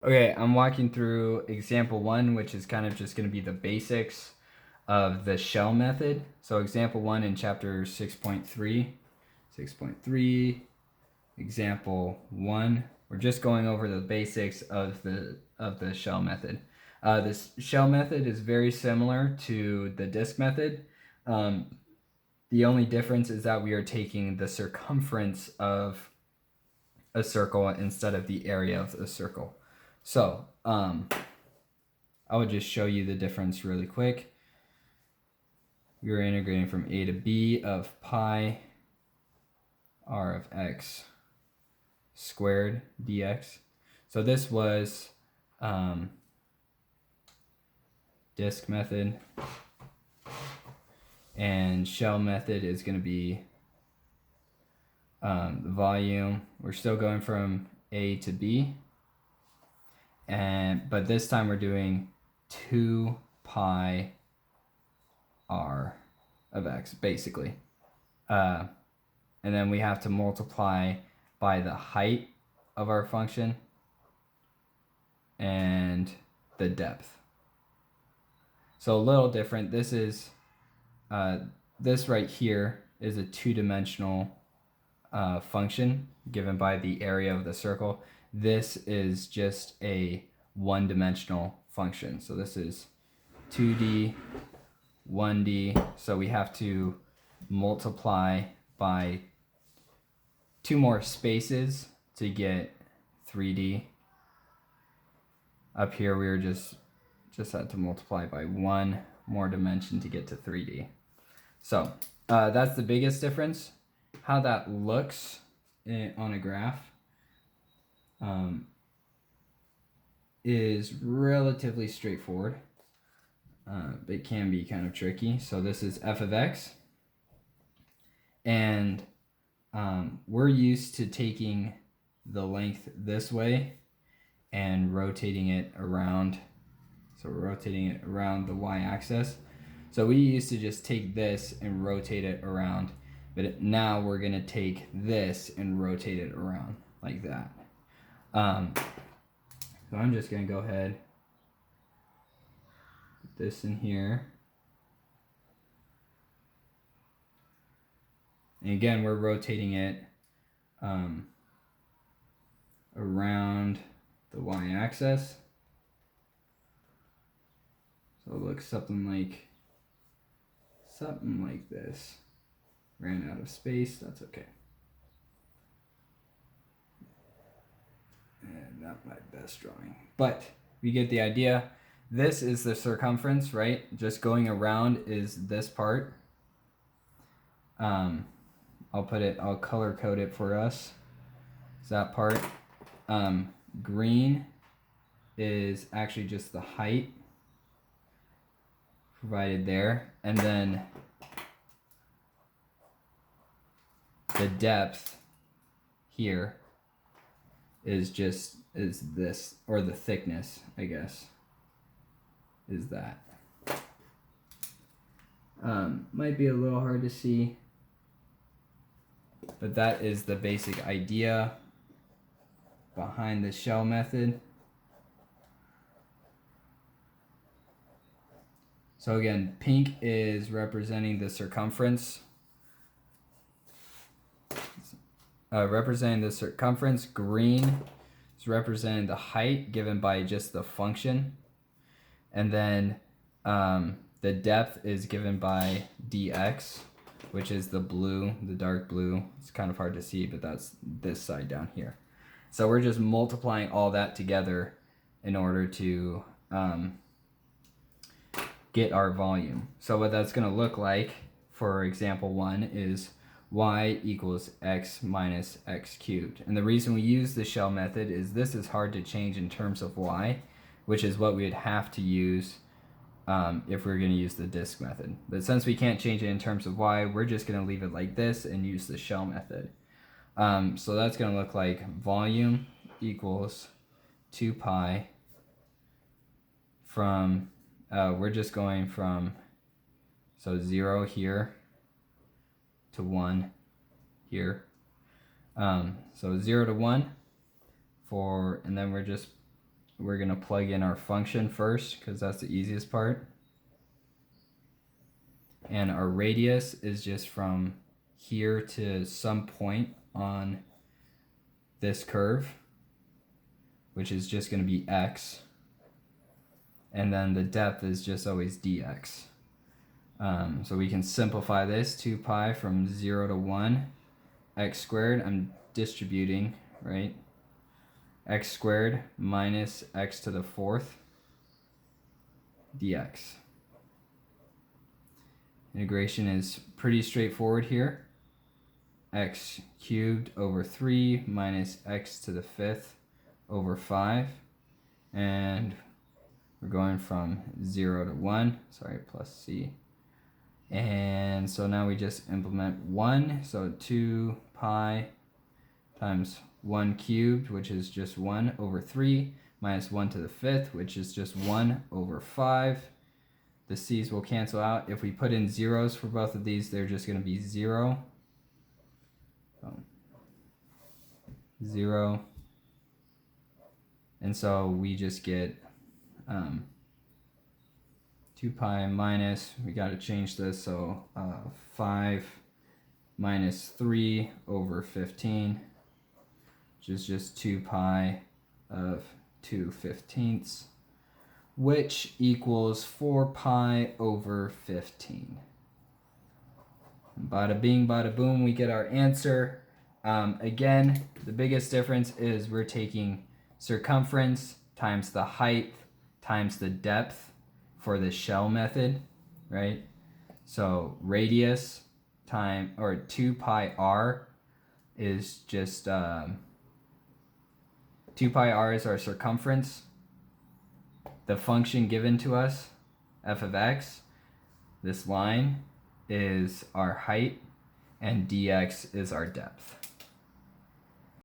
Okay, I'm walking through example 1, which is kind of just going to be the basics of the shell method. So example 1 in chapter 6.3, 6.3, example 1. We're just going over the basics of the shell method. This shell method is very similar to the disk method. The only difference is that we are taking the circumference of a circle instead of the area of the circle. So, I would just show you the difference really quick. We're integrating from a to b of pi r of x squared dx. So this was disk method, and shell method is going to be the volume. We're still going from a to b, but this time we're doing 2 pi r of x basically. And then we have to multiply by the height of our function and the depth. So a little different. This is this right here is a two-dimensional function given by the area of the circle. This is just a one-dimensional function. So this is 2D, 1D. So we have to multiply by 2 more spaces to get 3D. Up here we were just had to multiply by 1 more dimension to get to 3D. So that's the biggest difference. How that looks on a graph is relatively straightforward, but it can be kind of tricky. So this is f of x, and we're used to taking the length this way and rotating it around. So we're rotating it around the y-axis. So we used to just take this and rotate it around, but now we're gonna take this and rotate it around like that. So I'm just gonna go ahead, put this in here. And again, we're rotating it around the y-axis. So it looks something like this. Ran out of space, that's okay. And not my best drawing, but we get the idea. This is the circumference, right? Just going around is this part. I'll color code it for us. It's that part. Green is actually just the height provided there, and then the depth here is this, or the thickness, I guess, is that. Might be a little hard to see, but that is the basic idea behind the shell method. So again, pink is representing the circumference. Green is representing the height given by just the function. And then the depth is given by dx, which is the blue, the dark blue. It's kind of hard to see, but that's this side down here. So we're just multiplying all that together in order to get our volume. So what that's going to look like for example 1 is y equals x minus x cubed. And the reason we use the shell method is this is hard to change in terms of y, which is what we would have to use if we we're going to use the disk method. But since we can't change it in terms of y, we're just going to leave it like this and use the shell method. So that's going to look like volume equals 2 pi from, we're just going from, so 0 here to 1 here. So 0 to 1 and then we're just we're going to plug in our function first because that's the easiest part. And our radius is just from here to some point on this curve, which is just going to be x. And then the depth is just always dx. So we can simplify this, 2 pi from 0 to 1, x squared, I'm distributing, right? X squared minus x to the 4th dx. Integration is pretty straightforward here. X cubed over 3 minus x to the 5th over 5. And we're going from 0 to 1, sorry, plus c. And so now we just implement 1, so 2 pi times 1 cubed, which is just 1 over 3, minus 1 to the 5th, which is just 1 over 5. The c's will cancel out. If we put in zeros for both of these, they're just going to be 0. 0. And so we just get 2 pi minus, we got to change this, so 5 minus 3 over 15, which is just 2 pi of 2/15, which equals 4 pi over 15. Bada bing, bada boom, we get our answer. Again, the biggest difference is we're taking circumference times the height times the depth for the shell method, right? So radius time, or 2 pi r is just 2 pi r is our circumference. The function given to us, f of x, this line is our height, and dx is our depth.